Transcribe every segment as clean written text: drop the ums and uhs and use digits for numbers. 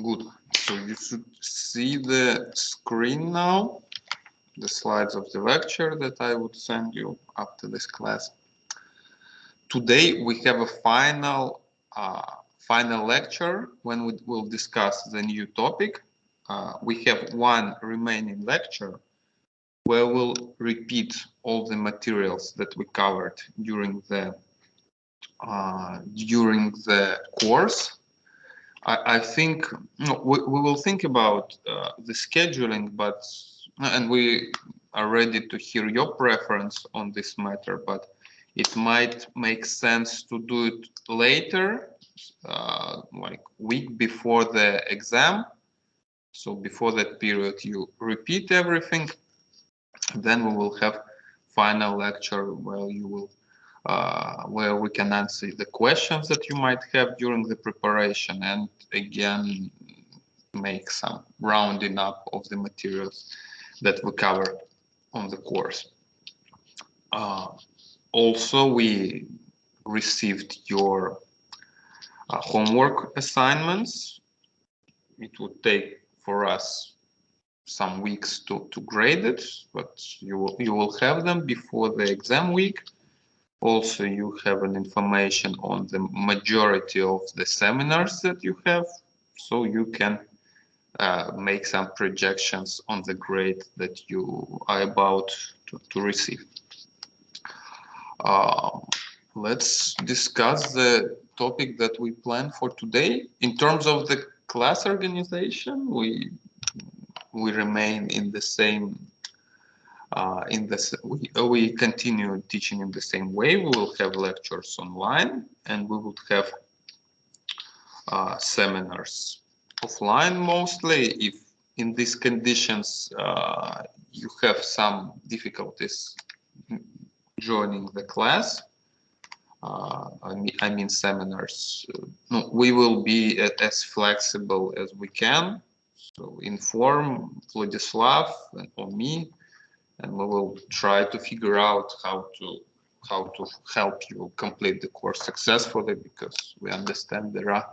Good. So you should see the screen now, the slides of the lecture that I would send you after this class. Today we have a final lecture when we will discuss the new topic. We have one remaining lecture where we'll repeat all the materials that we covered during the course. I think we will think about the scheduling, and we are ready to hear your preference on this matter, but it might make sense to do it later, like week before the exam. So before that period, you repeat everything. Then we will have final lecture where you will where we can answer the questions that you might have during the preparation, and again make some rounding up of the materials that we covered on the course. Also, we received your homework assignments. It would take for us some weeks to grade it, but you will have them before the exam week. Also, you have an information on the majority of the seminars that you have, so you can make some projections on the grade that you are about to receive. Let's discuss the topic that we planned for today. In terms of the class organization, we remain in the same we continue teaching in the same way. We will have lectures online, and we will have seminars offline mostly. If in these conditions you have some difficulties joining the class, I mean seminars, no, we will be as flexible as we can. So inform Vladislav or me, and we will try to figure out how to help you complete the course successfully, because we understand there are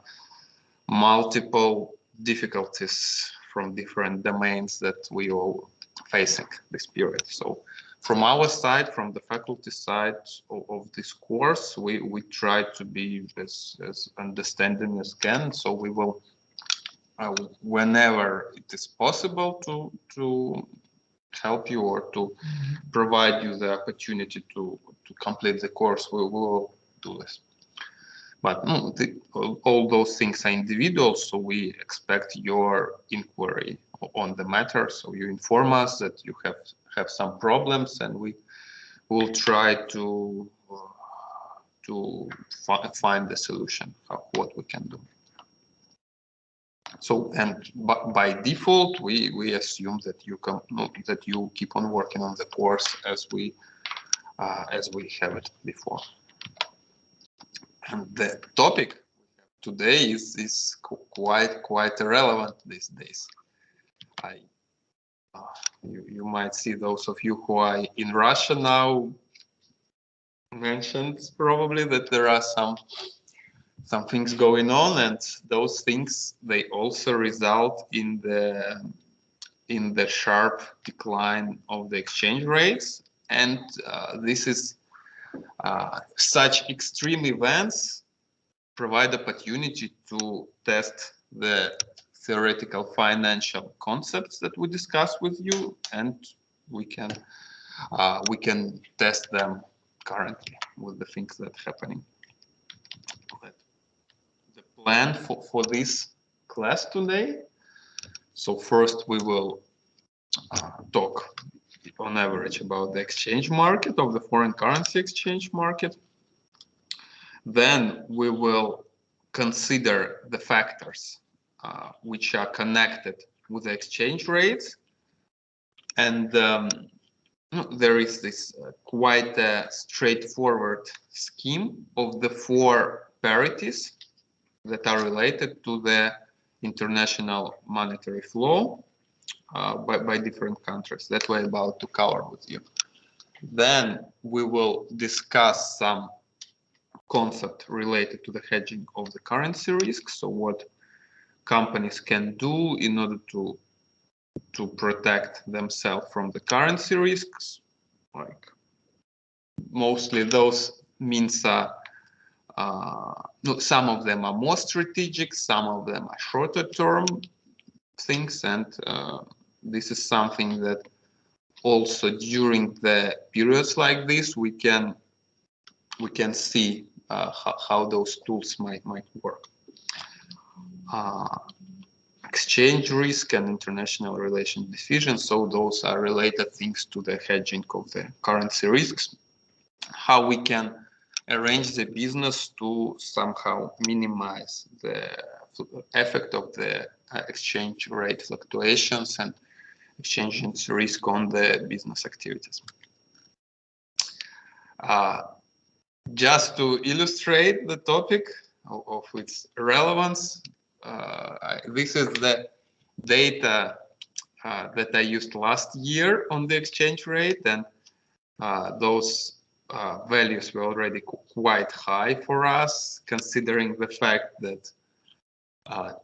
multiple difficulties from different domains that we all facing this period. So from our side, from the faculty side of this course, we try to be as understanding as can. So we will, whenever it is possible, to help you or to provide you the opportunity to complete the course, we will do this. But no, all those things are individual, so we expect your inquiry on the matter. So you inform us that you have some problems, and we will try to find the solution of what we can do. So, and by default, we assume that you keep on working on the course as we have it before. And the topic today is quite relevant these days. You might see, those of you who are in Russia now mentioned probably that there are some things going on, and those things, they also result in the sharp decline of the exchange rates. And this is such extreme events provide opportunity to test the theoretical financial concepts that we discuss with you, and we can test them currently with the things that are happening. The plan for this class today. So first we will talk on average about the exchange market, of the foreign currency exchange market. Then we will consider the factors which are connected with the exchange rates. And there is this quite a straightforward scheme of the four parities that are related to the international monetary flow by different countries that we're about to cover with you. Then we will discuss some concept related to the hedging of the currency risk. So what companies can do in order to protect themselves from the currency risks. Like mostly those means no, some of them are more strategic, some of them are shorter term things, and this is something that also during the periods like this we can see how those tools might work. Exchange risk and international relation decisions, so those are related things to the hedging of the currency risks. How we can arrange the business to somehow minimize the effect of the exchange rate fluctuations and exchange risk on the business activities. Just to illustrate the topic of its relevance, this is the data that I used last year on the exchange rate, and those values were already quite high for us, considering the fact that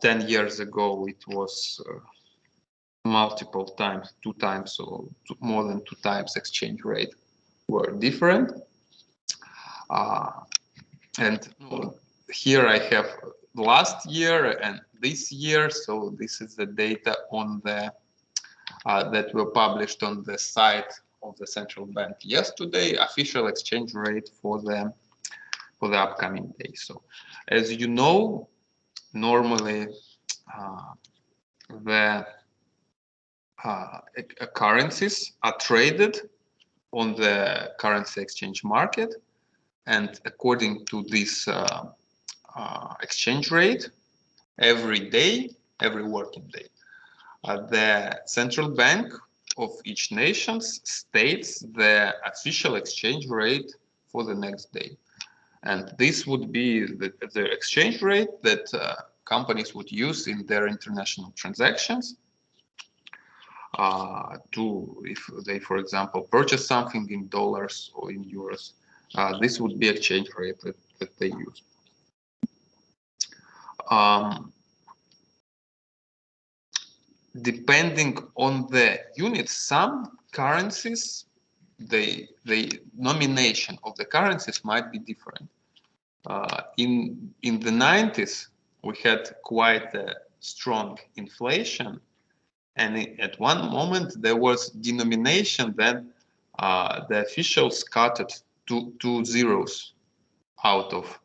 10 years ago it was multiple times, 2 times or more than 2 times exchange rate were different. And here I have last year and this year, so this is the data on the that were published on the site of the central bank yesterday, official exchange rate for the upcoming day. So as you know, normally the currencies are traded on the currency exchange market, and according to this exchange rate, every day, every working day, the central bank of each nation states the official exchange rate for the next day. And this would be the exchange rate that companies would use in their international transactions if they, for example, purchase something in dollars or in euros. This would be exchange rate that they use. Depending on the units, some currencies, the nomination of the currencies might be different. In the 90s, we had quite a strong inflation, and at one moment there was denomination, then the officials cutted two zeros out of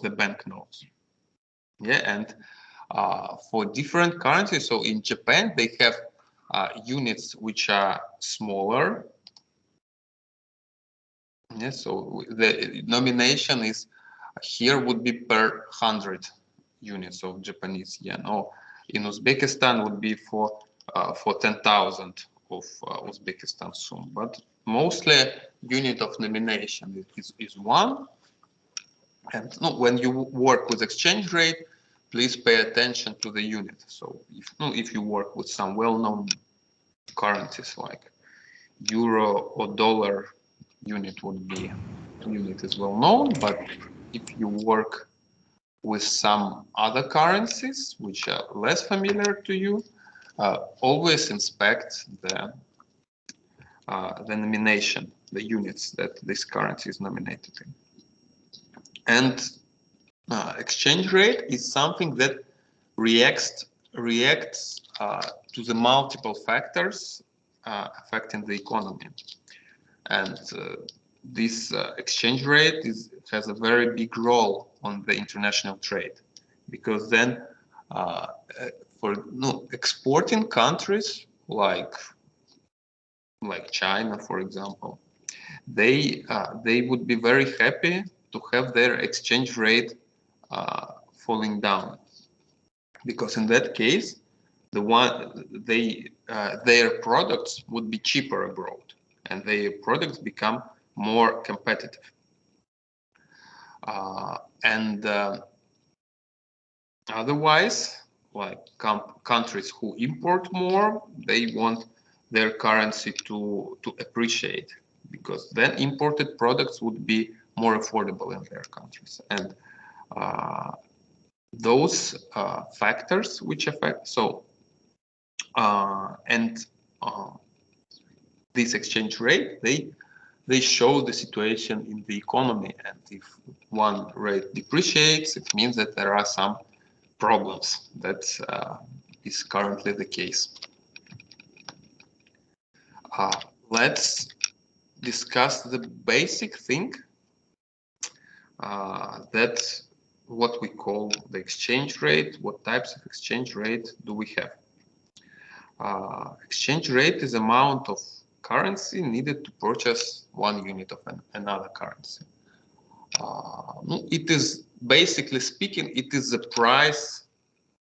the banknotes. Yeah, and for different currencies, so in Japan they have units which are smaller. Yeah, so the nomination is here would be per 100 units of Japanese yen, or in Uzbekistan would be for 10,000 of Uzbekistan sum. But mostly unit of nomination is one. And when you work with exchange rate, please pay attention to the unit. So if you work with some well-known currencies like euro or dollar, unit is well known. But if you work with some other currencies which are less familiar to you, always inspect the nomination, the units that this currency is nominated in. And exchange rate is something that reacts to the multiple factors affecting the economy. And this exchange rate has a very big role on the international trade, because then for exporting countries like China, for example, they would be very happy to have their exchange rate falling down, because in that case their products would be cheaper abroad and their products become more competitive. Otherwise, like countries who import more, they want their currency to appreciate, because then imported products would be more affordable in their countries. And those factors which affect. So this exchange rate, they show the situation in the economy, and if one rate depreciates, it means that there are some problems. That is currently the case. Let's discuss the basic thing that what we call the exchange rate. What types of exchange rate do we have? Exchange rate is amount of currency needed to purchase one unit of another currency. It is, basically speaking, it is the price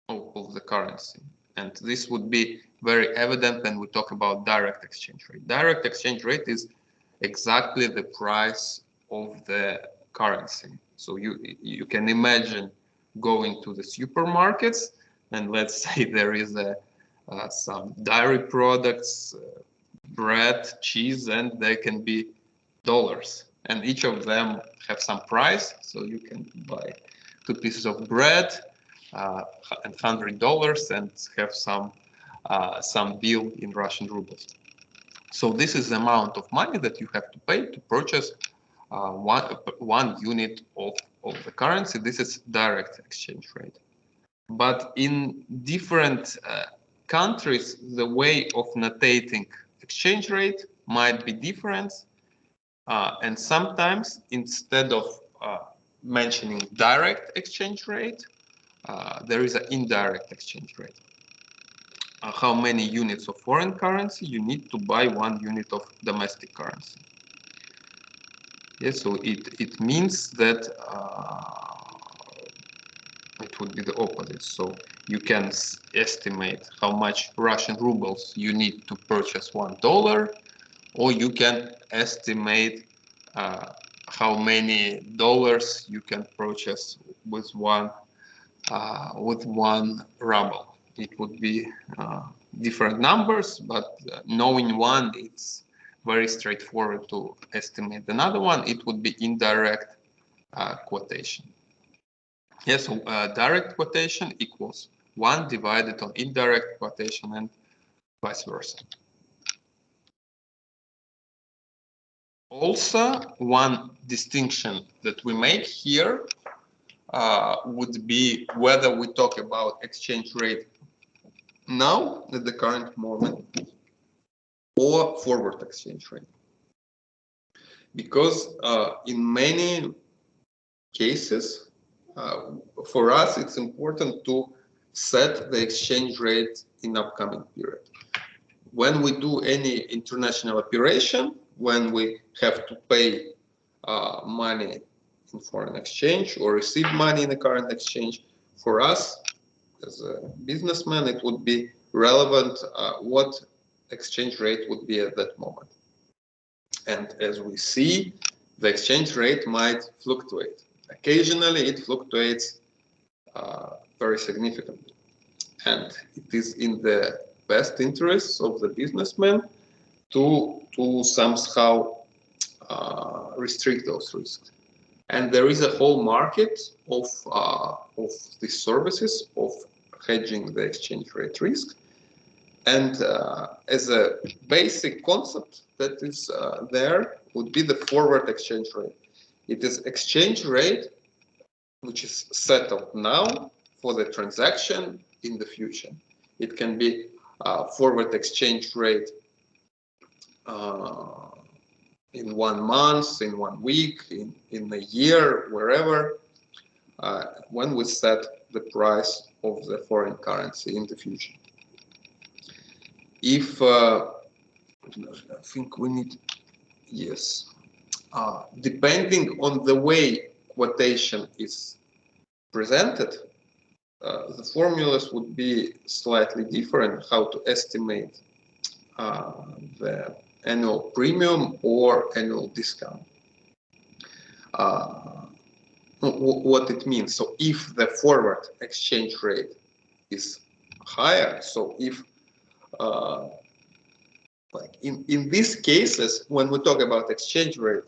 of the currency, and this would be very evident when we talk about direct exchange rate. Direct exchange rate is exactly the price of the currency. So you can imagine going to the supermarkets, and let's say there is some dairy products, bread, cheese, and they can be dollars, and each of them have some price. So you can buy 2 pieces of bread and $100 and have some bill in Russian rubles. So this is the amount of money that you have to pay to purchase one unit of the currency. This is direct exchange rate. But in different countries, the way of notating exchange rate might be different. And sometimes instead of mentioning direct exchange rate, there is an indirect exchange rate. How many units of foreign currency you need to buy 1 unit of domestic currency. Yes, so it means that it would be the opposite. So you can estimate how much Russian rubles you need to purchase $1, or you can estimate how many dollars you can purchase with one ruble. It would be different numbers, but knowing one, it's very straightforward to estimate. Another one, it would be indirect quotation. Yes, so direct quotation equals 1 divided on indirect quotation and vice versa. Also, one distinction that we make here would be whether we talk about exchange rate now at the current moment or forward exchange rate. Because in many cases, for us, it's important to set the exchange rate in upcoming period. When we do any international operation, when we have to pay money in foreign exchange or receive money in the current exchange, for us as a businessman, it would be relevant what exchange rate would be at that moment. And as we see, the exchange rate might fluctuate. Occasionally, it fluctuates very significantly. And it is in the best interests of the businessman to somehow restrict those risks. And there is a whole market of these services of hedging the exchange rate risk. And as a basic concept that is there would be the forward exchange rate. It is exchange rate which is settled now for the transaction in the future. It can be forward exchange rate in 1 month, in 1 week, in a year, wherever, when we set the price of the foreign currency in the future. If I think we need, yes, depending on the way quotation is presented, the formulas would be slightly different, how to estimate the annual premium or annual discount. What it means, so if the forward exchange rate is higher, so if like in these cases, when we talk about exchange rate,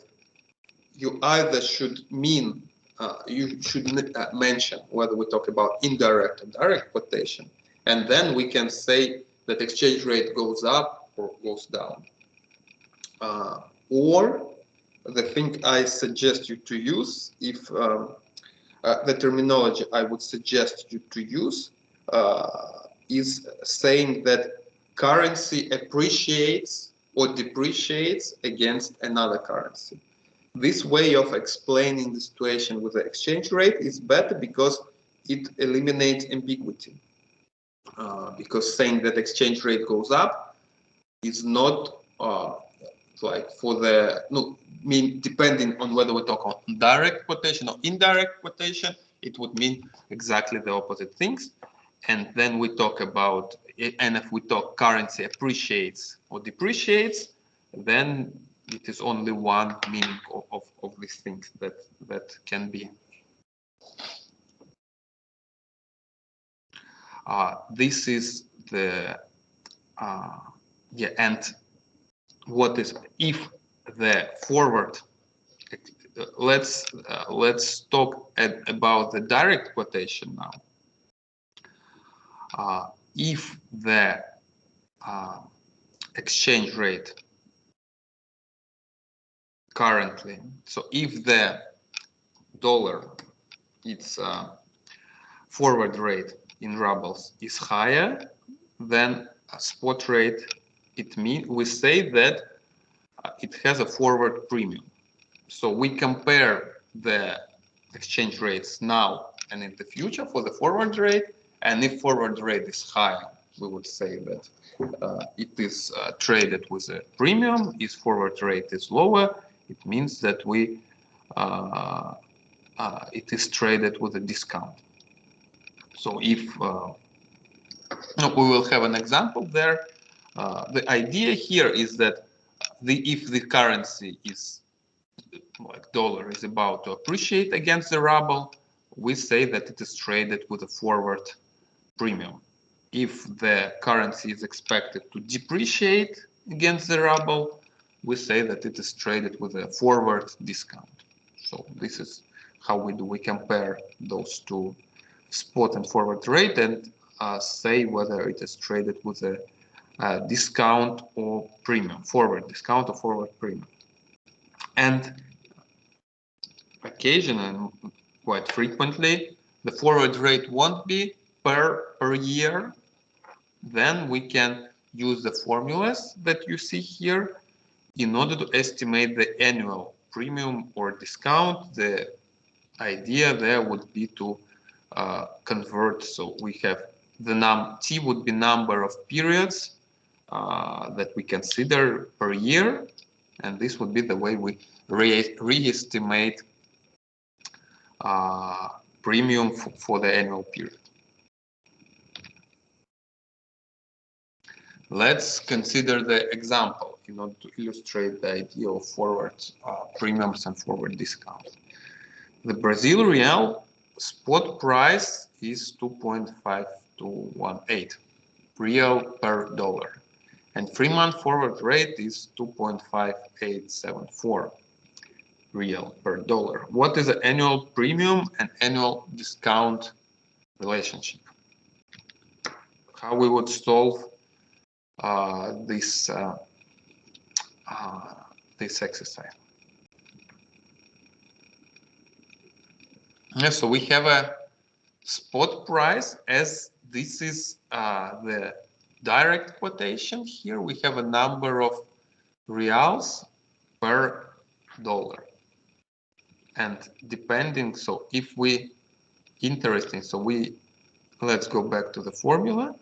you either should mean you should mention whether we talk about indirect or direct quotation, and then we can say that exchange rate goes up or goes down. Or the thing I suggest you to use, if the terminology I would suggest you to use is saying that currency appreciates or depreciates against another currency. This way of explaining the situation with the exchange rate is better because it eliminates ambiguity. Because saying that exchange rate goes up is not like for the depending on whether we talk on direct quotation or indirect quotation, it would mean exactly the opposite things. And then we talk about, and if we talk currency appreciates or depreciates, then it is only one meaning of these things that can be. This is the and what is if the forward? Let's talk about the direct quotation now. If the exchange rate currently, so if the dollar, its forward rate in rubles is higher than a spot rate, it means we say that it has a forward premium. So we compare the exchange rates now and in the future for the forward rate, and if forward rate is higher, we would say that it is traded with a premium. If forward rate is lower, it means that it is traded with a discount. So if we will have an example there. The idea here is that if the currency is like dollar is about to appreciate against the ruble, we say that it is traded with a forward premium. If the currency is expected to depreciate against the ruble, we say that it is traded with a forward discount. So this is how we compare those two, spot and forward rate, and say whether it is traded with a discount or premium, forward discount or forward premium. And occasionally, quite frequently, the forward rate won't be per year. Then we can use the formulas that you see here in order to estimate the annual premium or discount. The idea there would be to convert. So we have the T would be number of periods that we consider per year, and this would be the way we re-estimate premium for the annual period. Let's consider the example in order to illustrate the idea of forward premiums and forward discounts. The Brazil real spot price is 2.5218 real per dollar, and 3-month forward rate is 2.5874 real per dollar. What is the annual premium and annual discount relationship? How we would solve this exercise? Yeah, so we have a spot price, as this is the direct quotation. Here we have a number of reals per dollar, and depending, so if we interesting, so let's go back to the formula.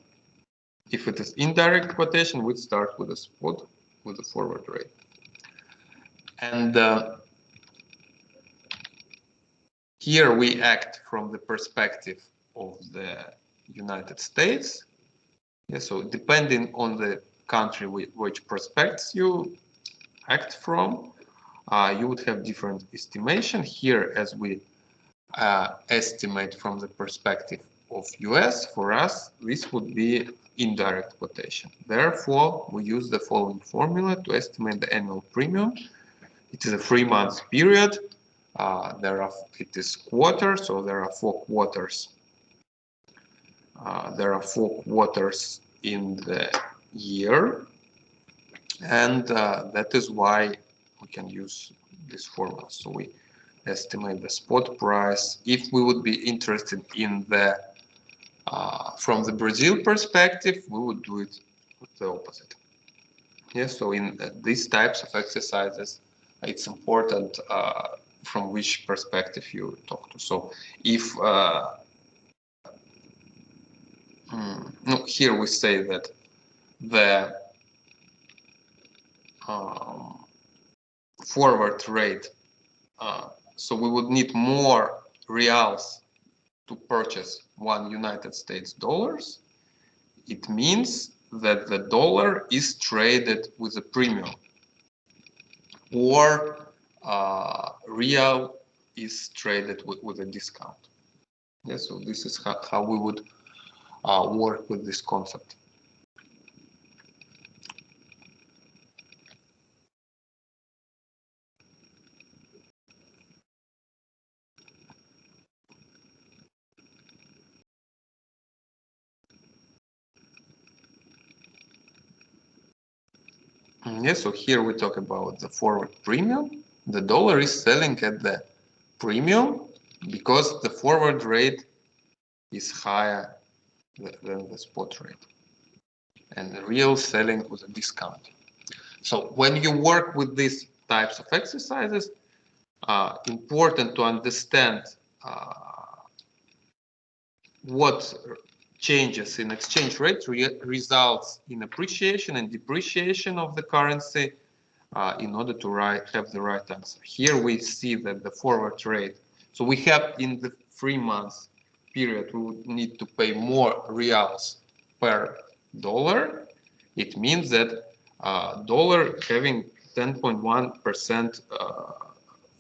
If it is indirect quotation, we start with a spot with a forward rate, and here we act from the perspective of the United States. Yeah, so depending on the country which prospects you act from, you would have different estimation. Here, as we estimate from the perspective of US, for us, this would be indirect quotation. Therefore, we use the following formula to estimate the annual premium. It is a 3-month period. It is quarters, so there are 4 quarters. There are 4 quarters in the year, and that is why we can use this formula. So we estimate the spot price. If we would be interested in the from the Brazil perspective, we would do it with the opposite. Yes, so in these types of exercises, it's important from which perspective you talk to. So if no, here we say that the forward rate, so we would need more reals to purchase $1 United States dollars. It means that the dollar is traded with a premium, or real is traded with a discount. Yeah, so this is how we would work with this concept. Yes, so here we talk about the forward premium. The dollar is selling at the premium because the forward rate is higher than the spot rate, and the real selling with a discount. So when you work with these types of exercises, important to understand what changes in exchange rate results in appreciation and depreciation of the currency in order to have the right answer. Here we see that the forward rate, so we have in the 3 months period, we would need to pay more reals per dollar. It means that dollar having 10.1%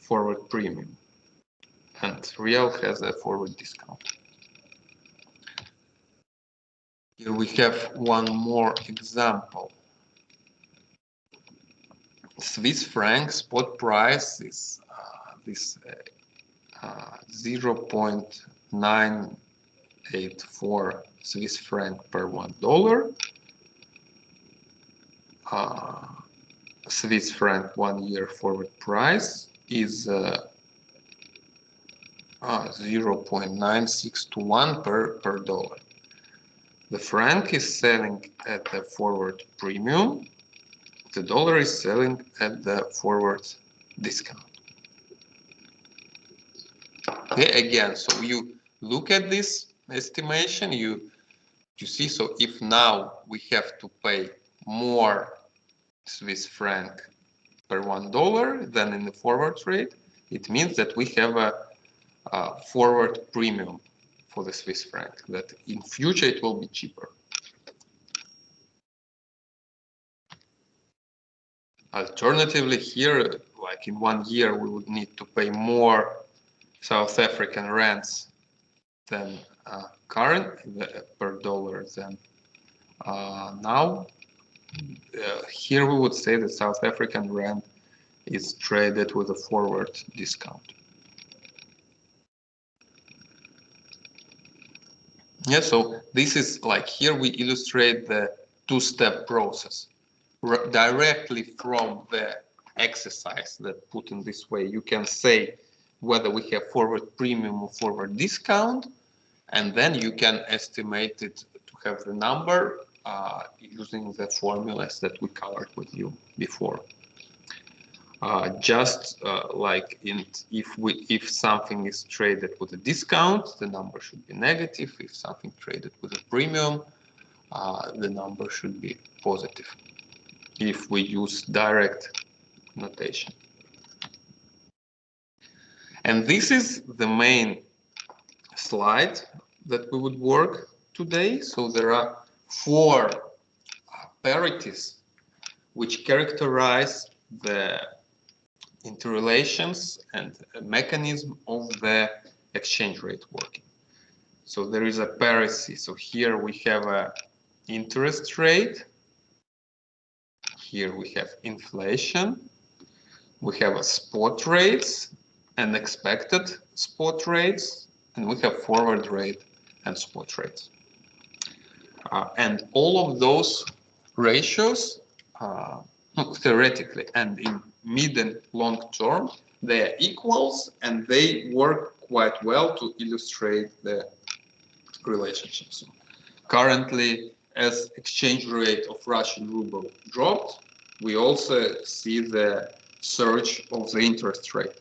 forward premium, and real has a forward discount. Here we have one more example. Swiss franc spot price is this 0.984 Swiss franc per $1. Swiss franc 1 year forward price is 0.9621 per dollar. The franc is selling at the forward premium. The dollar is selling at the forward discount. Okay, again, so you look at this estimation, you see, so if now we have to pay more Swiss franc per $1 than in the forward rate, it means that we have a forward premium for the Swiss franc, that in future it will be cheaper. Alternatively, here, like in 1 year, we would need to pay more South African rands than current per dollar than now. Here we would say that South African rand is traded with a forward discount. Yeah, so this is like here we illustrate the 2-step process directly from the exercise that put in this way. You can say whether we have forward premium or forward discount, and then you can estimate it to have the number using the formulas that we covered with you before. Like if something is traded with a discount, the number should be negative. If something traded with a premium, the number should be positive, if we use direct notation. And this is the main slide that we would work today. So there are 4 parities which characterize the interrelations and mechanism of the exchange rate working. So there is a parity. So here we have a interest rate. Here we have inflation. We have a spot rates, and expected spot rates, and we have forward rate and spot rates. And all of those ratios, theoretically and in mid and long term, they are equals, and they work quite well to illustrate the relationships. Currently, as exchange rate of Russian ruble dropped, we also see the surge of the interest rate.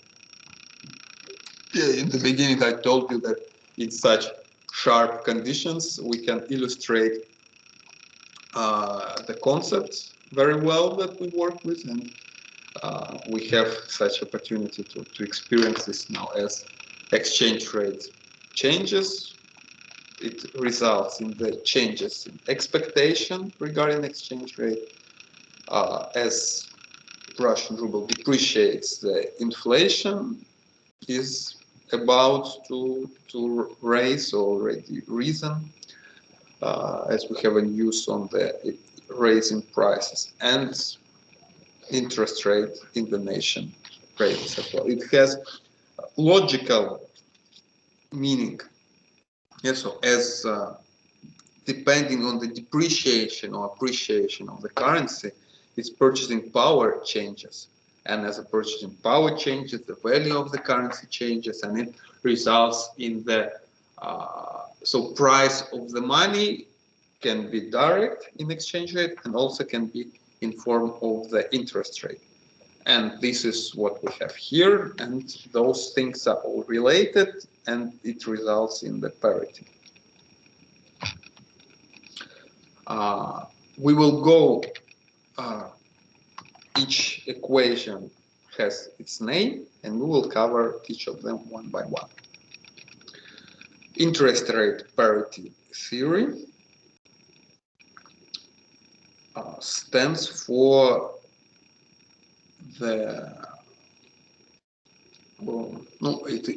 In the beginning, I told you that in such sharp conditions, we can illustrate the concepts very well that we work with, and we have such opportunity to experience this now. As exchange rate changes, it results in the changes in expectation regarding exchange rate. As Russian ruble depreciates, the inflation is about to raise, already risen, as we have a news on the raising prices, and interest rate in the nation rates as well. It has logical meaning. Yes, so as depending on the depreciation or appreciation of the currency, its purchasing power changes. And as the purchasing power changes, the value of the currency changes, and it results in the so price of the money can be direct in exchange rate and also can be in form of the interest rate. And this is what we have here, and those things are all related, and it results in the parity. We will go, each equation has its name, and we will cover each of them one by one. Interest rate parity theory stands for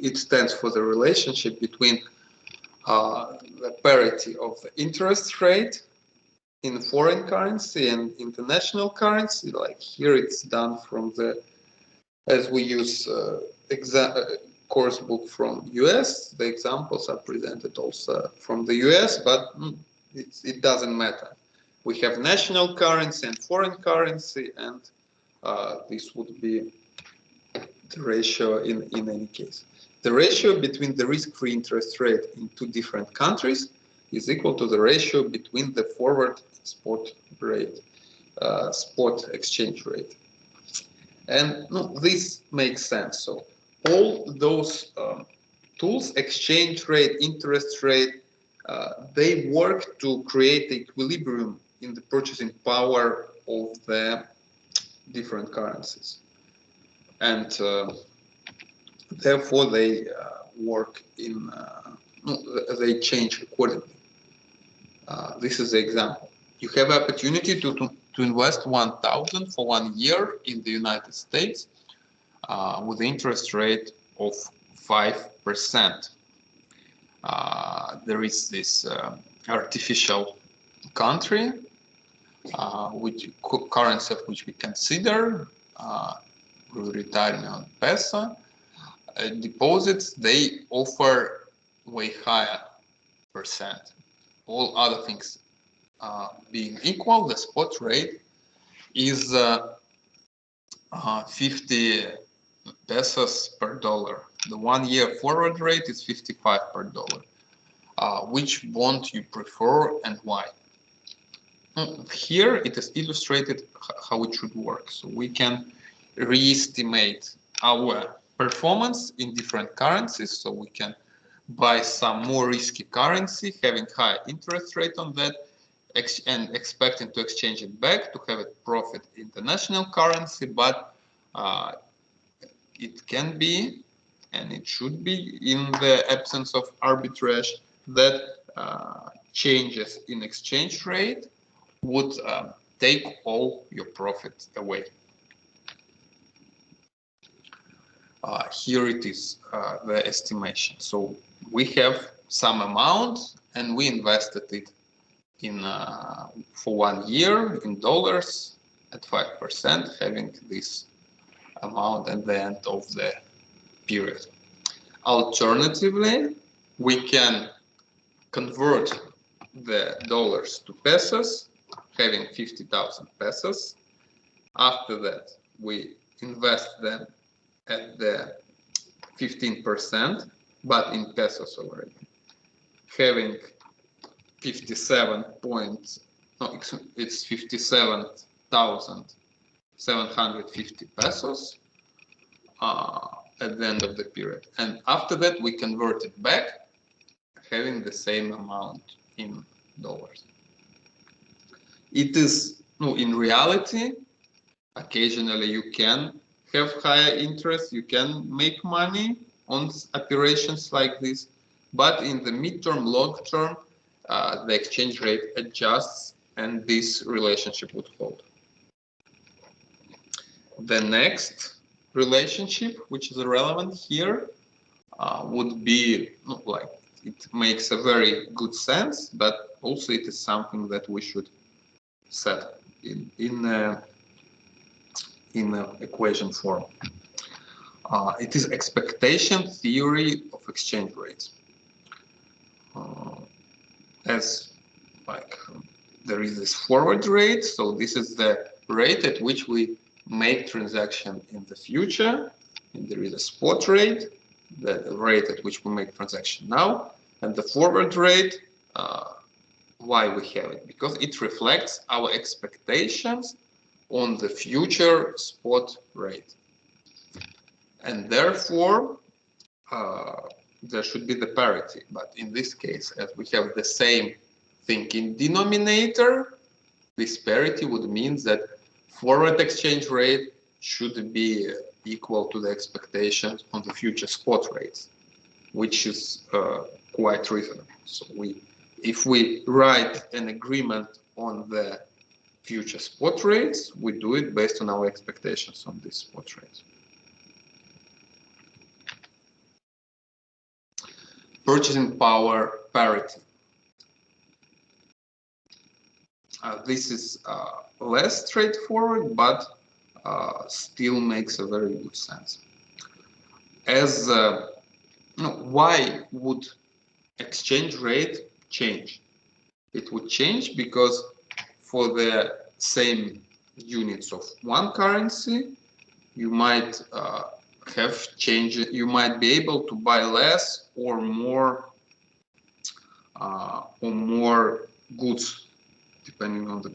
it stands for the relationship between the parity of the interest rate in foreign currency and international currency. Like here, it's done from the, as we use course book from US. The examples are presented also from the US, but it doesn't matter. We have national currency and foreign currency, and this would be the ratio in any case. The ratio between the risk-free interest rate in two different countries is equal to the ratio between the forward spot rate, spot exchange rate. And this makes sense. So all those tools, exchange rate, interest rate, they work to create the equilibrium in the purchasing power of the different currencies. And therefore they work in, they change accordingly. This is the example. You have an opportunity to invest 1,000 for 1 year in the United States with interest rate of 5%. There is this artificial country, which currency of which we consider retirement peso. Deposits, they offer way higher percent. All other things being equal, the spot rate is 50 pesos per dollar. The 1 year forward rate is 55 per dollar. Which bond you prefer and why? Here it is illustrated how it should work. So we can re-estimate our performance in different currencies. So we can buy some more risky currency, having high interest rate on that, and expecting to exchange it back to have a profit in the national currency. But it can be, and it should be, in the absence of arbitrage, that changes in exchange rate would take all your profits away. Here it is, the estimation. So we have some amount and we invested it in for 1 year in dollars at 5%, having this amount at the end of the period. Alternatively, we can convert the dollars to pesos, having 50,000 pesos. After that, we invest them at the 15%, but in pesos already, having 57,750 pesos at the end of the period. And after that, we convert it back, having the same amount in dollars. It is, in reality, occasionally you can have higher interest, you can make money on operations like this, but in the midterm, long term, the exchange rate adjusts and this relationship would hold. The next relationship, which is relevant here, would be like, it makes a very good sense, but also it is something that we should set in equation form. It is expectation theory of exchange rates. As like there is this forward rate, so this is the rate at which we make transaction in the future, and there is a spot rate, the rate at which we make transaction now, and the forward rate. Why we have it? Because it reflects our expectations on the future spot rate, and therefore there should be the parity. But in this case, as we have the same thing in denominator, this parity would mean that forward exchange rate should be equal to the expectations on the future spot rates, which is quite reasonable. So if we write an agreement on the future spot rates, we do it based on our expectations on these spot rates. Purchasing power parity. This is less straightforward, but still makes a very good sense. As why would exchange rate change? It would change because for the same units of one currency, you might have change. You might be able to buy less or more goods, depending on the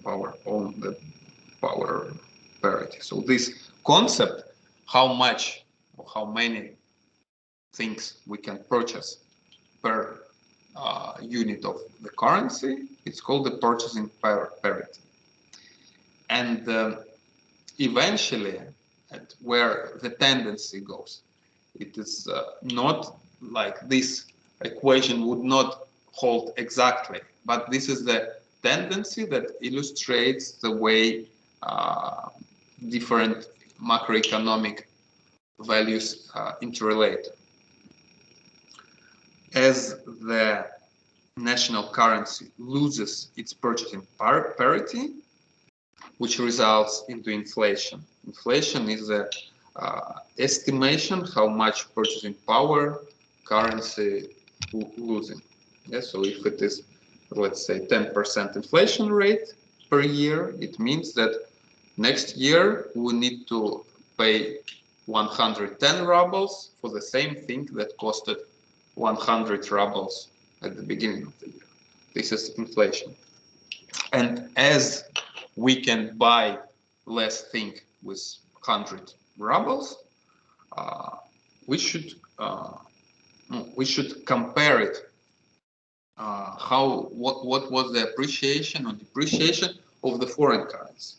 power parity. So this concept, how much or how many things we can purchase per unit of the currency, it's called the purchasing parity. And eventually, at where the tendency goes, it is not like this equation would not hold exactly, but this is the tendency that illustrates the way different macroeconomic values interrelate. As the national currency loses its purchasing parity, which results into inflation. Inflation is the estimation how much purchasing power currency losing. Yeah, so if it is, let's say, 10% inflation rate per year, it means that next year we need to pay 110 rubles for the same thing that costed 100 rubles at the beginning of the year. This is inflation. And as we can buy less thing with 100 rubles, we should compare it. What was the appreciation or depreciation of the foreign currency?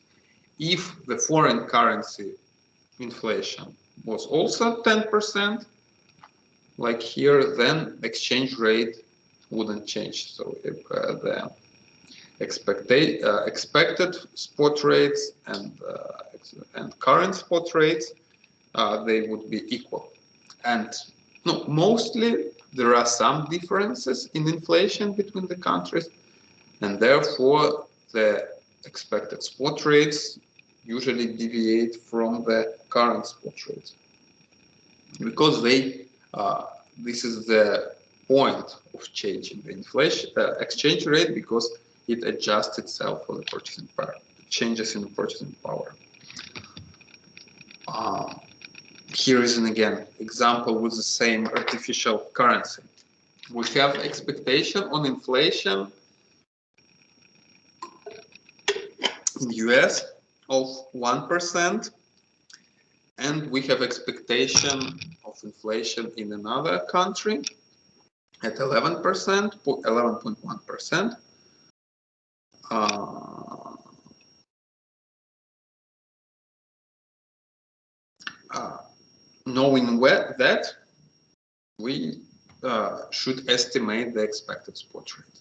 If the foreign currency inflation was also 10%, like here, then exchange rate wouldn't change. So if the expected spot rates and current spot rates, they would be equal. And no, mostly there are some differences in inflation between the countries, and therefore the expected spot rates usually deviate from the current spot rates. because this is the point of changing the inflation exchange rate, because it adjusts itself for the purchasing power, changes in the purchasing power. Here is an again example with the same artificial currency. We have expectation on inflation in US of 1%, and we have expectation of inflation in another country at 11%, 11.1%. Knowing that, we should estimate the expected spot rate.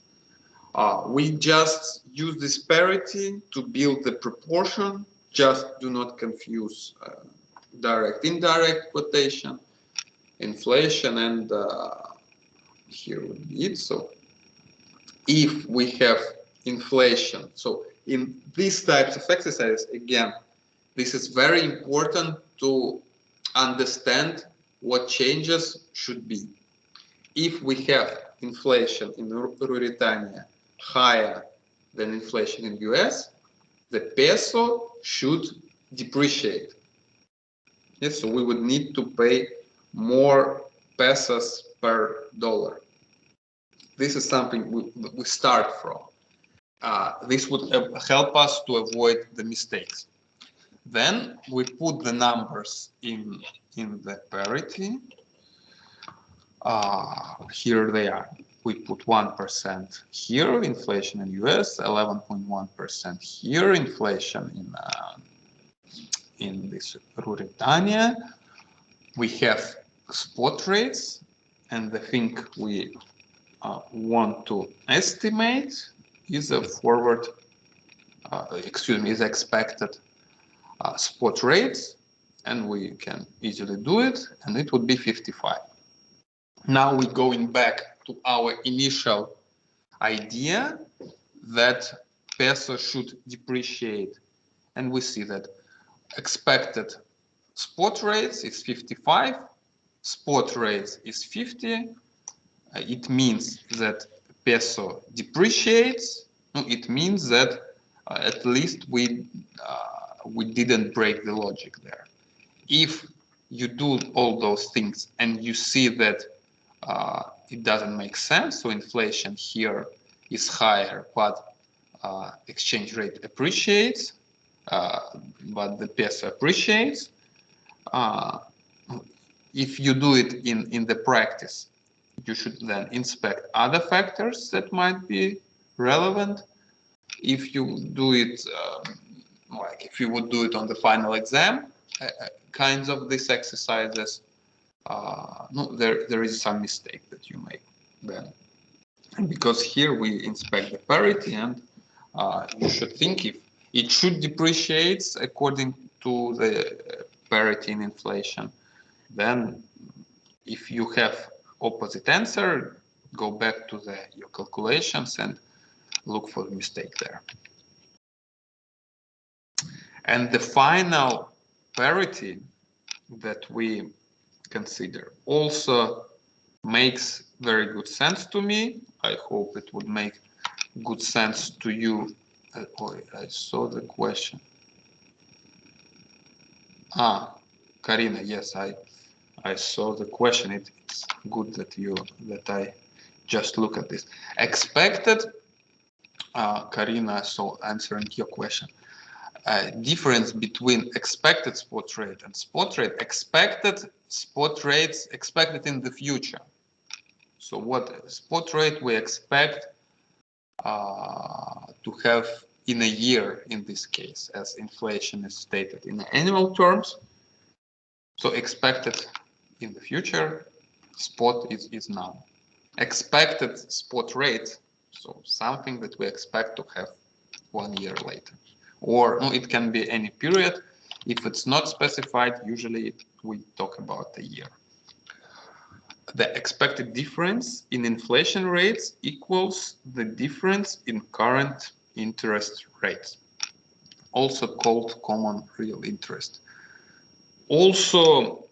We just use this parity to build the proportion. Just do not confuse direct, indirect quotation, inflation, and here would be it. So if we have inflation, so in these types of exercises, again, this is very important to understand what changes should be. If we have inflation in Ruritania higher than inflation in US, the peso should depreciate. Yes, so we would need to pay more pesos per dollar. This is something we start from. This would help us to avoid the mistakes. Then we put the numbers in the parity. Here they are. We put 1% here, inflation in US, 11.1% here, inflation in this Ruritania. We have spot rates, and the thing we want to estimate is a forward, is expected spot rates, and we can easily do it, and it would be 55. Now we're going back to our initial idea that peso should depreciate, and we see that expected spot rates is 55, spot rates is 50. It means that peso depreciates. It means that at least we didn't break the logic there. If you do all those things and you see that it doesn't make sense, so inflation here is higher, but exchange rate appreciates, but the peso appreciates. If you do it in the practice, you should then inspect other factors that might be relevant. If you do it, like if you would do it on the final exam, kinds of these exercises, there is some mistake that you make then. And because here we inspect the parity, and you should think if it should depreciate according to the parity in inflation, then if you have opposite answer, go back to your calculations and look for the mistake there. And the final parity that we consider also makes very good sense to me. I hope it would make good sense to you. I saw the question. Karina, yes, I saw the question. It's good that I just look at this. Expected, Karina, so answering your question. Difference between expected spot rate and spot rate. Expected spot rates expected in the future. So what spot rate we expect to have in a year in this case, as inflation is stated in annual terms. So expected in the future, spot is now. Expected spot rate, so something that we expect to have 1 year later. Or it can be any period. If it's not specified, usually we talk about a year. The expected difference in inflation rates equals the difference in current interest rates, also called common real interest. Also,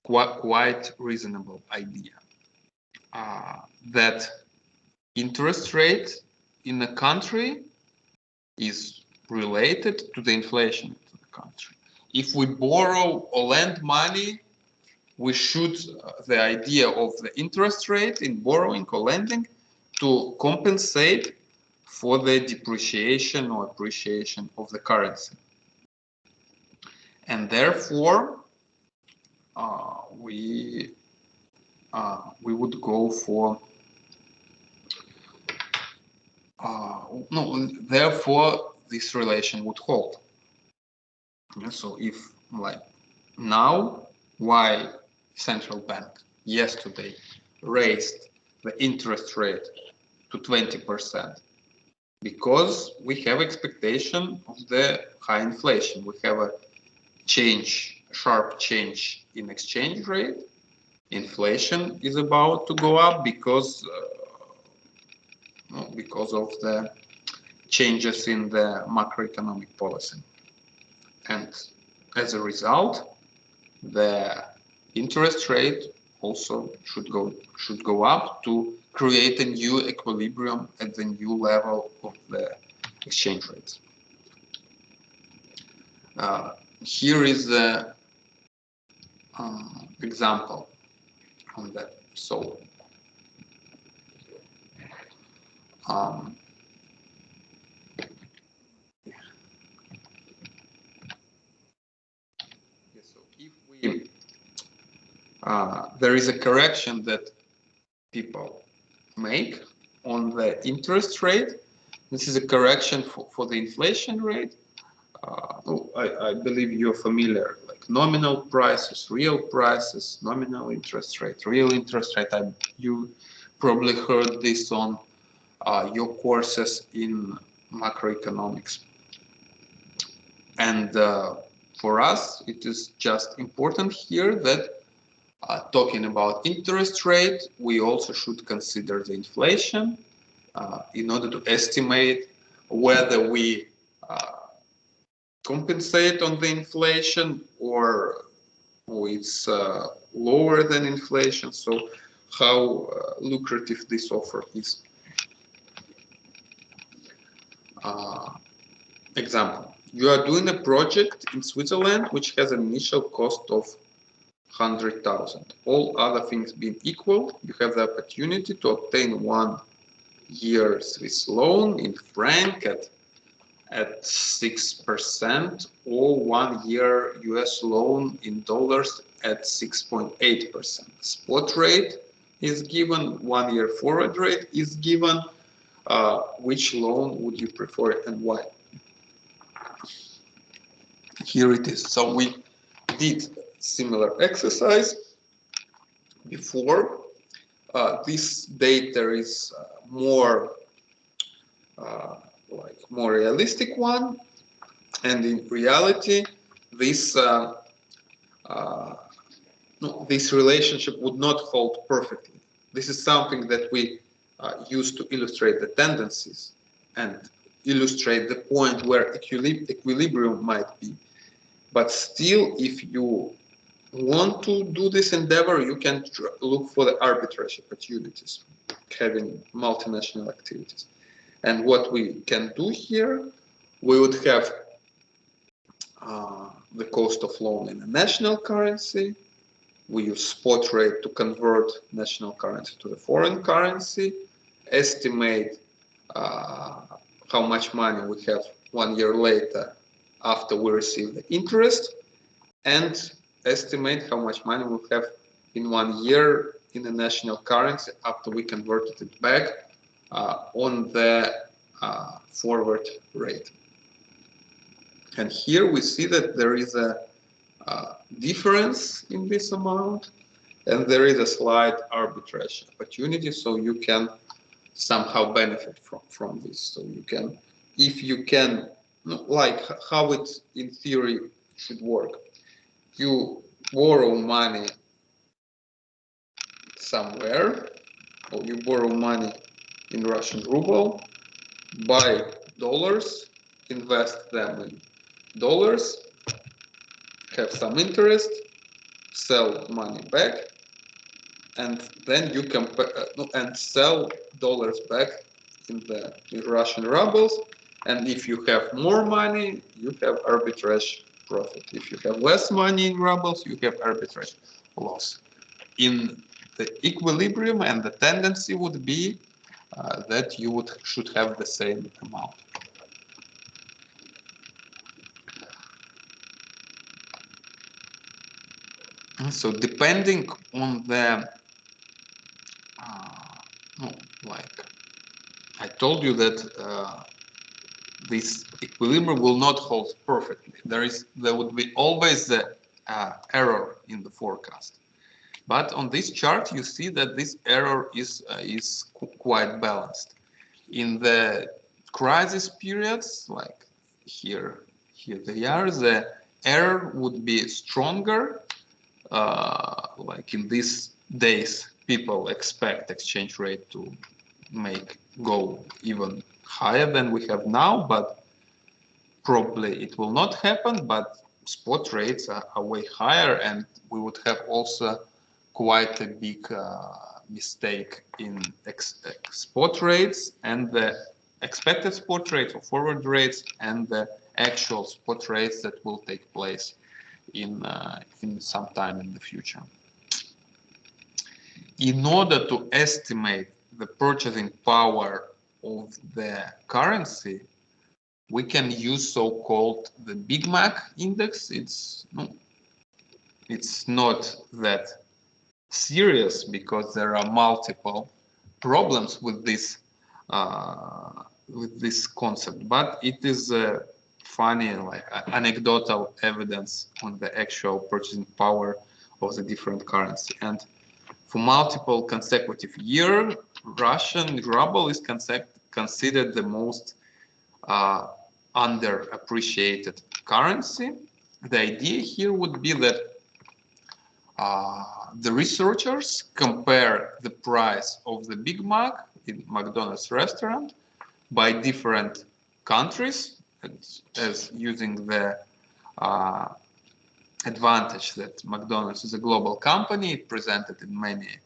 quite reasonable idea that interest rate in a country is related to the inflation of the country. If we borrow or lend money, we should, the idea of the interest rate in borrowing or lending to compensate for the depreciation or appreciation of the currency. And therefore, we would go for no, therefore this relation would hold. So if, like, now, why central bank yesterday raised the interest rate to 20%? Because we have expectation of the high inflation. We have a sharp change in exchange rate. Inflation is about to go up because of the changes in the macroeconomic policy. And as a result, the interest rate also should go up to create a new equilibrium at the new level of the exchange rates. Here is the example on that. So so if we there is a correction that people make on the interest rate. This is a correction for the inflation rate. I believe you're familiar, like nominal prices, real prices, nominal interest rate, real interest rate. You probably heard this on your courses in macroeconomics. And for us, it is just important here that talking about interest rate, we also should consider the inflation in order to estimate whether we compensate on the inflation or it's lower than inflation. So how lucrative this offer is. Example, you are doing a project in Switzerland which has an initial cost of 100,000. All other things being equal, you have the opportunity to obtain 1 year Swiss loan in franc at 6% or 1 year US loan in dollars at 6.8%. Spot rate is given, 1 year forward rate is given. Which loan would you prefer and why? Here it is. So we did similar exercise before. This data is more realistic one, and in reality, this this relationship would not hold perfectly. This is something that we use to illustrate the tendencies and illustrate the point where equilibrium might be. But still, if you want to do this endeavor, you can look for the arbitrage opportunities, having multinational activities. And what we can do here, we would have the cost of loan in a national currency. We use spot rate to convert national currency to the foreign currency, estimate how much money we have 1 year later after we receive the interest, and estimate how much money we'll have in 1 year in the national currency after we converted it back on the forward rate. And here we see that there is a difference in this amount, and there is a slight arbitrage opportunity, so you can somehow benefit from this. So you can, if you can, like how it in theory should work. You borrow money somewhere, or you borrow money in Russian ruble, buy dollars, invest them in dollars, have some interest, sell money back, and then you compare and sell dollars back in Russian rubles. And if you have more money, you have arbitrage profit. If you have less money in rubles, you have arbitrage loss. In the equilibrium, and the tendency would be that you should have the same amount. So depending on the like I told you that this equilibrium will not hold perfectly. There would be always the error in the forecast. But on this chart, you see that this error is quite balanced. In the crisis periods, like here they are, the error would be stronger. Like in these days, people expect exchange rate to go even higher than we have now, but probably it will not happen. But spot rates are way higher, and we would have also quite a big mistake in spot rates and the expected spot rates or forward rates and the actual spot rates that will take place in some time in the future. In order to estimate the purchasing power of the currency, we can use so-called the Big Mac index. It's not that serious because there are multiple problems with this concept, but it is funny, like anecdotal evidence on the actual purchasing power of the different currency. And for multiple consecutive years, Russian ruble is considered the most underappreciated currency. The idea here would be that the researchers compare the price of the Big Mac in McDonald's restaurant by different countries, as using the advantage that McDonald's is a global company, presented in many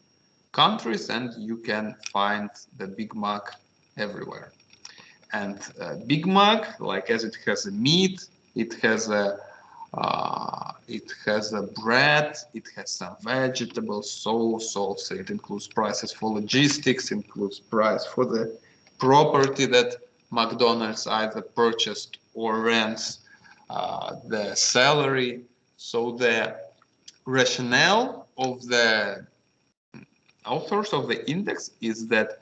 countries, and you can find the Big Mac everywhere. And Big Mac, like as it has a meat, it has a bread, it has some vegetables, sauce, it includes prices for logistics, includes price for the property that McDonald's either purchased or rents, the salary. So the rationale of the authors of the index is that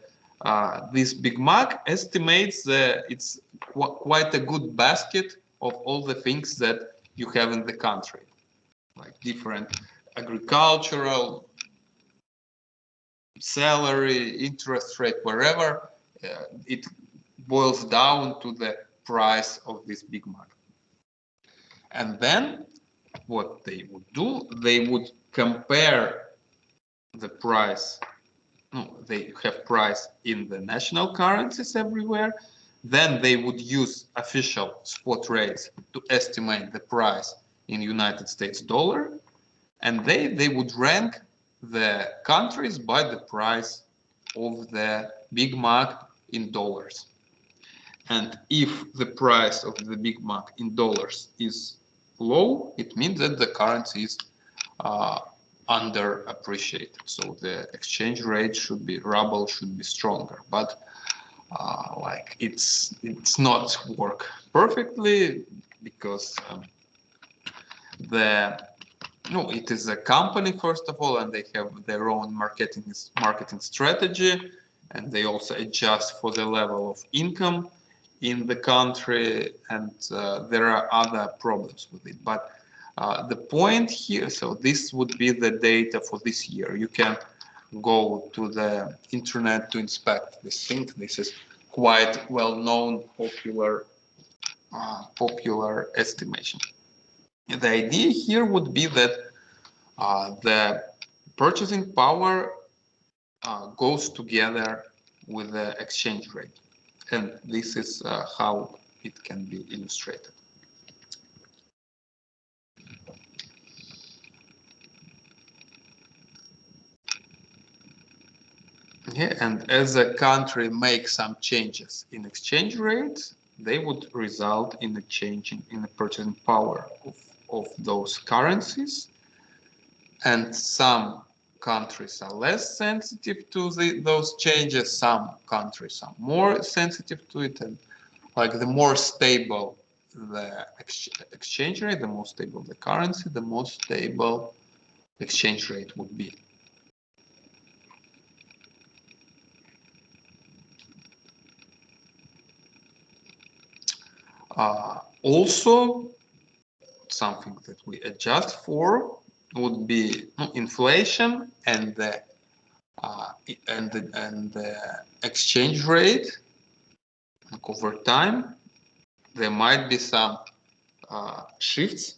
this Big Mac estimates it's quite a good basket of all the things that you have in the country, like different agricultural, salary, interest rate, wherever. It boils down to the price of this Big Mac. And then what they would do, they would compare the price. They have price in the national currencies everywhere. Then they would use official spot rates to estimate the price in United States dollar. And they would rank the countries by the price of the Big Mac in dollars. And if the price of the Big Mac in dollars is low, it means that the currency is underappreciated. So the exchange rate ruble should be stronger. But like it's not work perfectly because it is a company, first of all, and they have their own marketing strategy, and they also adjust for the level of income in the country, and there are other problems with it. But the point here, so this would be the data for this year. You can go to the internet to inspect this thing. This is quite well-known, popular estimation. The idea here would be that the purchasing power goes together with the exchange rate. And this is how it can be illustrated. Yeah, and as a country makes some changes in exchange rates, they would result in a change in the purchasing power of those currencies. And some countries are less sensitive to those changes, some countries are more sensitive to it, and like the more stable the exchange rate, the more stable the currency, the more stable the exchange rate would be. Also, something that we adjust for would be inflation and the exchange rate. Over time, there might be some shifts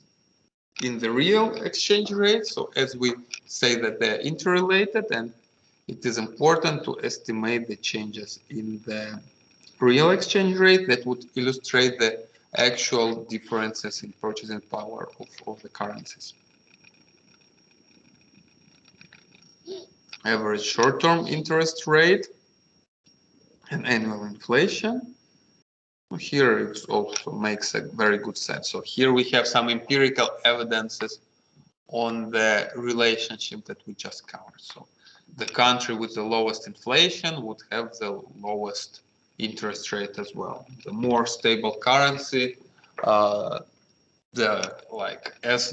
in the real exchange rate. So as we say that they're interrelated, and it is important to estimate the changes in the real exchange rate that would illustrate the actual differences in purchasing power of the currencies. Average short-term interest rate and annual inflation. Here it also makes a very good sense. So here we have some empirical evidences on the relationship that we just covered. So the country with the lowest inflation would have the lowest interest rate as well. The more stable currency, as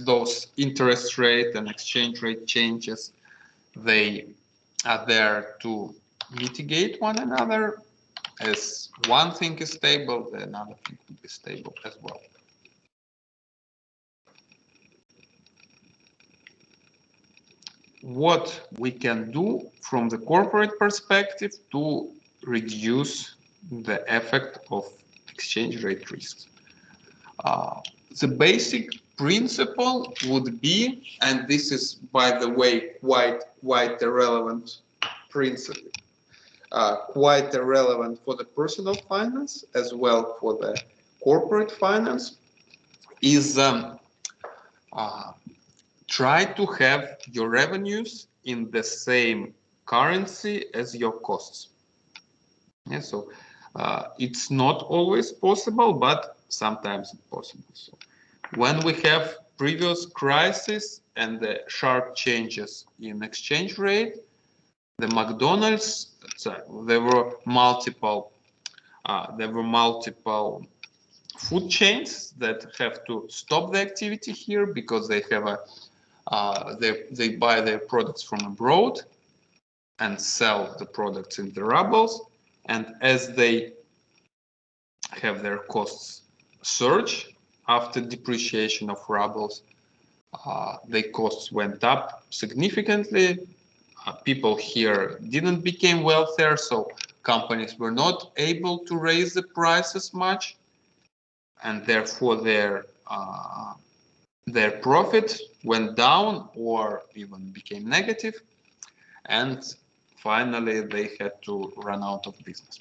those interest rate and exchange rate changes, they are there to mitigate one another. As one thing is stable, the another thing will be stable as well. What we can do from the corporate perspective to reduce the effect of exchange rate risks. The basic principle would be, and this is, by the way, quite a relevant principle, quite relevant for the personal finance as well for the corporate finance, is try to have your revenues in the same currency as your costs. Yeah, so it's not always possible, but sometimes it's possible. So when we have previous crisis and the sharp changes in exchange rate, the McDonald's, there were multiple food chains that have to stop the activity here because they have they buy their products from abroad and sell the products in the rubles, and as they have their costs surge after depreciation of rubles, their costs went up significantly. People here didn't become wealthier, so companies were not able to raise the prices much, and therefore their profit went down or even became negative, and finally they had to run out of business.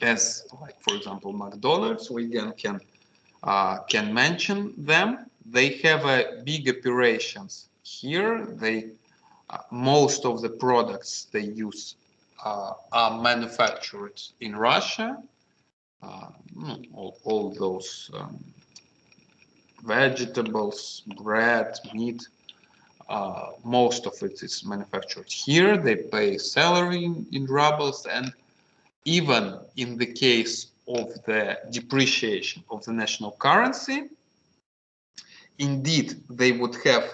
As, like, for example, McDonald's, we again can mention them. They have a big operations here. They most of the products they use are manufactured in Russia. All those vegetables, bread, meat, most of it is manufactured here. They pay salary in rubles, and even in the case of the depreciation of the national currency, indeed they would have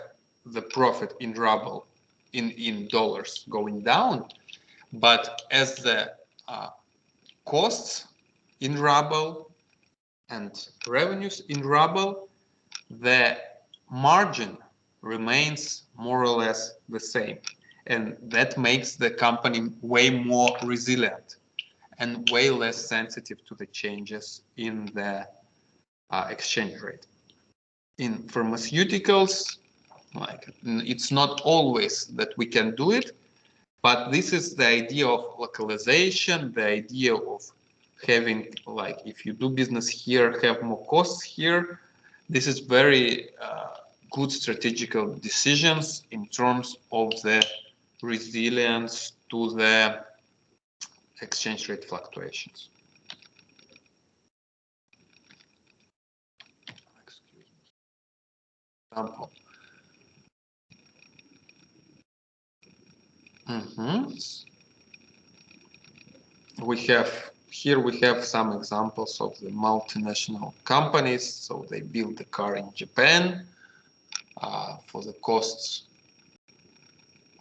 the profit in ruble, in dollars going down, but as the costs in ruble and revenues in ruble, the margin remains more or less the same, and that makes the company way more resilient and way less sensitive to the changes in the exchange rate. In pharmaceuticals, it's not always that we can do it, but this is the idea of localization, the idea of having, like, if you do business here, have more costs here. This is very good strategical decisions in terms of the resilience to the exchange rate fluctuations. Excuse me. Example. We have some examples of the multinational companies. So they build the car in Japan for the costs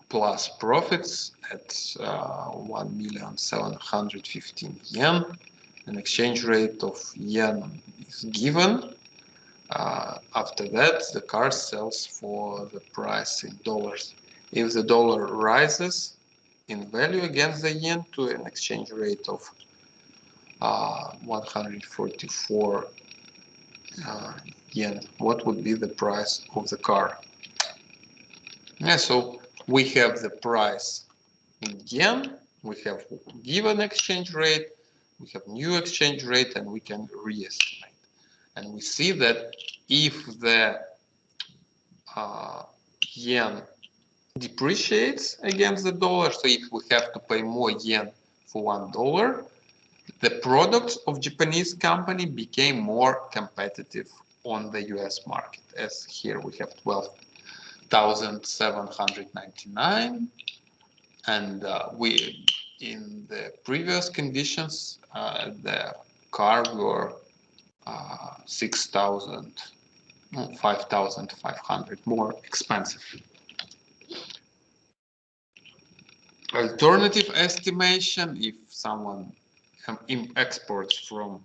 plus profits at 1,715,000 yen. An exchange rate of yen is given. After that, the car sells for the price in dollars. If the dollar rises in value against the yen to an exchange rate of 144 yen, what would be the price of the car? Yeah, so we have the price in yen, we have given exchange rate, we have new exchange rate, and we can re-estimate. And we see that if the yen depreciates against the dollar, so if we have to pay more yen for $1, the products of Japanese company became more competitive on the US market, as here we have 12,799, and we in the previous conditions the car were 5,500 more expensive. Alternative estimation, if someone exports from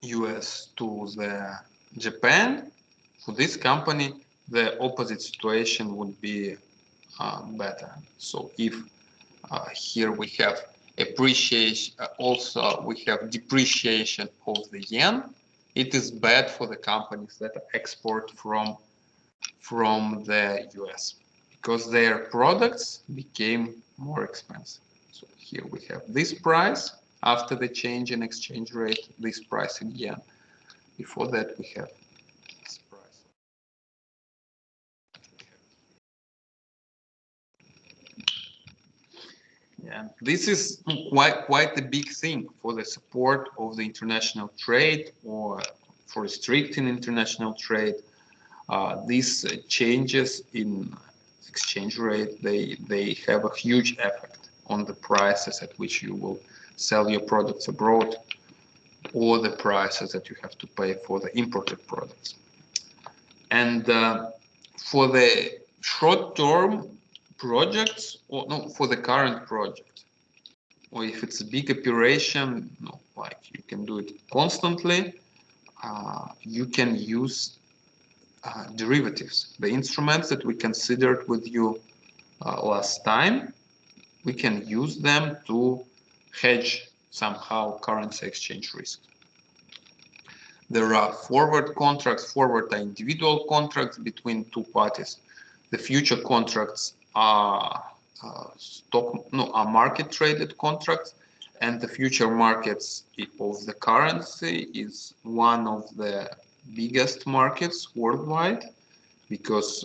US to the Japan, for this company the opposite situation would be better. So if here we have appreciation, also we have depreciation of the yen, it is bad for the companies that export from the US because their products became more expensive. So here we have this price after the change in exchange rate, this price in yen. Before that we have this price. Yeah, this is quite a big thing for the support of the international trade or for restricting international trade. These changes in exchange rate, they have a huge effect on the prices at which you will sell your products abroad or the prices that you have to pay for the imported products. And for the short-term projects, or no, for the current project, or if it's a big operation, no, like you can do it constantly, you can use derivatives, the instruments that we considered with you last time. We can use them to hedge somehow currency exchange risk. There are forward contracts. Forward are individual contracts between two parties. The future contracts are market traded contracts, and the future markets of the currency is one of the biggest markets worldwide, because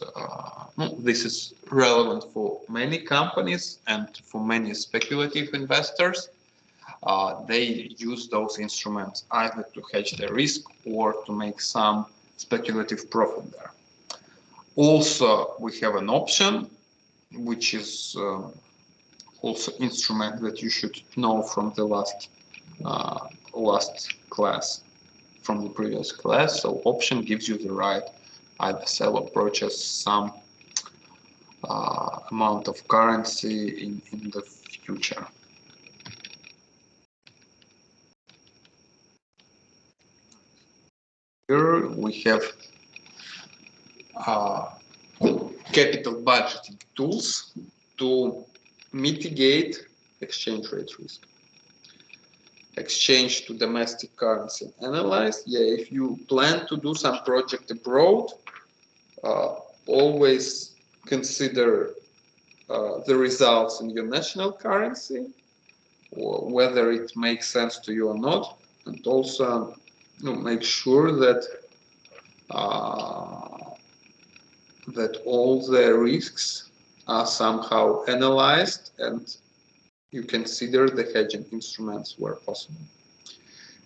this is relevant for many companies and for many speculative investors. They use those instruments either to hedge the risk or to make some speculative profit there. Also, we have an option, which is also instrument that you should know from the last class, from the previous class. So option gives you the right either sell or purchase some amount of currency in the future. Here we have capital budgeting tools to mitigate exchange rate risk. Exchange to domestic currency analyzed. Yeah, if you plan to do some project abroad, always consider the results in your national currency, or whether it makes sense to you or not, and also make sure that that all the risks are somehow analyzed and you consider the hedging instruments where possible.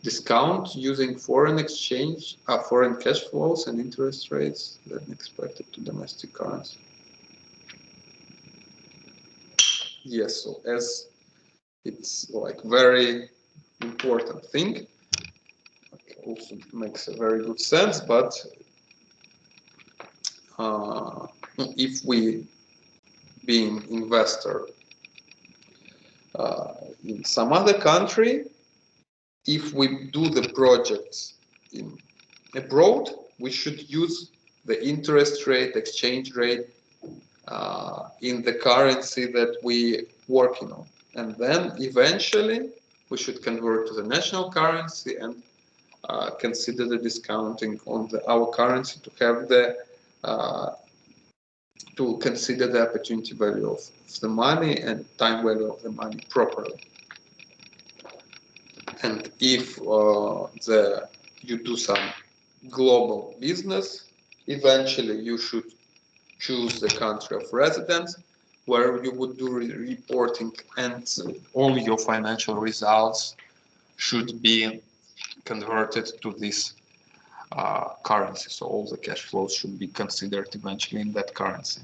Discount using foreign exchange, foreign cash flows and interest rates than expected to domestic currency. Yes, so as it's like very important thing, also makes a very good sense, but if we being investor in some other country, if we do the projects in abroad, we should use the interest rate, exchange rate in the currency that we working on, and then eventually we should convert to the national currency and consider the discounting on our currency to have the to consider the opportunity value of the money and time value of the money properly. And if you do some global business, eventually you should choose the country of residence where you would do reporting, and all your financial results should be converted to this currency. So all the cash flows should be considered eventually in that currency.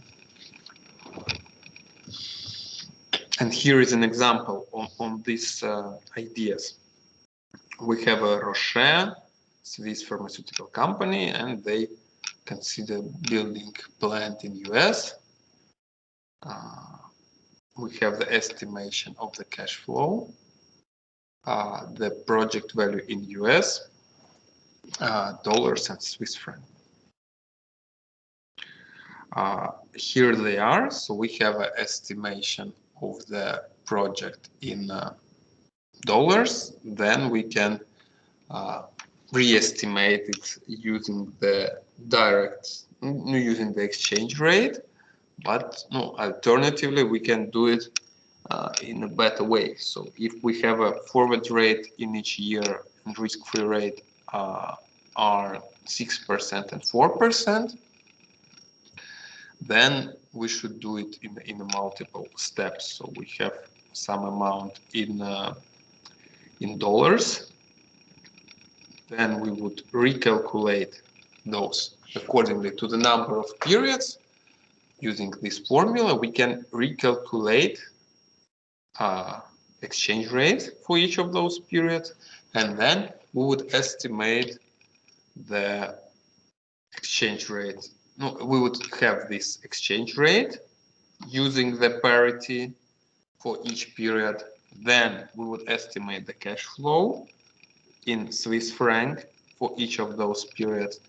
And here is an example on these ideas. We have a Roche, Swiss pharmaceutical company, and they consider building plant in US. We have the estimation of the cash flow, the project value in US, dollars and Swiss franc. Here they are. So we have an estimation of the project in dollars. Then we can re-estimate it using the using the exchange rate. But no, alternatively, we can do it in a better way. So if we have a forward rate in each year and risk-free rate are 6% and 4%, then we should do it in multiple steps. So we have some amount in dollars. Then we would recalculate those accordingly to the number of periods. Using this formula, we can recalculate exchange rate for each of those periods, and then we would estimate the exchange rate. No, we would have this exchange rate using the parity for each period. Then we would estimate the cash flow in Swiss franc for each of those periods.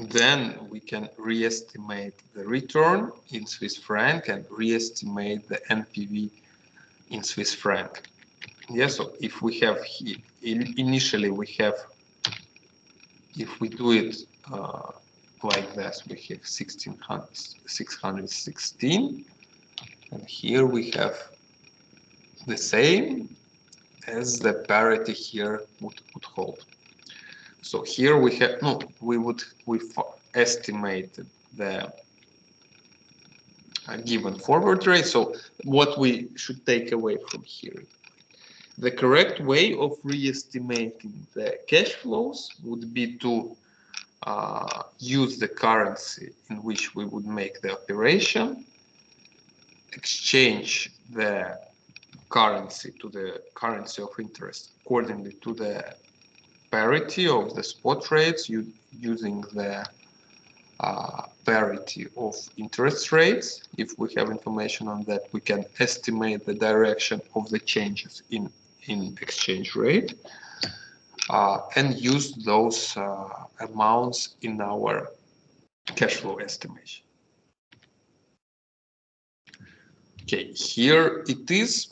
Then we can re-estimate the return in Swiss franc and re-estimate the NPV in Swiss franc. Yeah, so if we have initially we have, if we do it like this, we have 616, and here we have the same as the parity here would hold. So here we have we estimate the given forward rate. So what we should take away from here, the correct way of re-estimating the cash flows would be to use the currency in which we would make the operation, exchange the currency to the currency of interest accordingly to the parity of the spot rates, using the parity of interest rates. If we have information on that, we can estimate the direction of the changes in exchange rate and use those amounts in our cash flow estimation. Okay, here it is.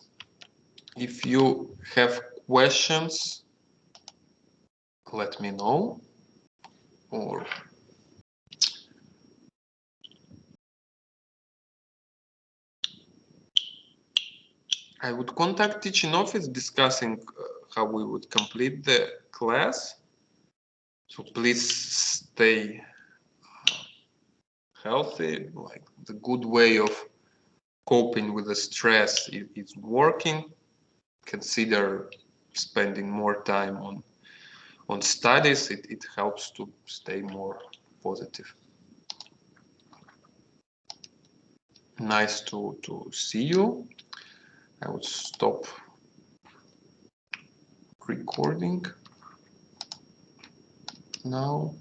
If you have questions, let me know, or I would contact teaching office discussing how we would complete the class. So please stay healthy. Like the good way of coping with the stress is working, consider spending more time on studies. It helps to stay more positive. Nice to see you. I would stop recording now.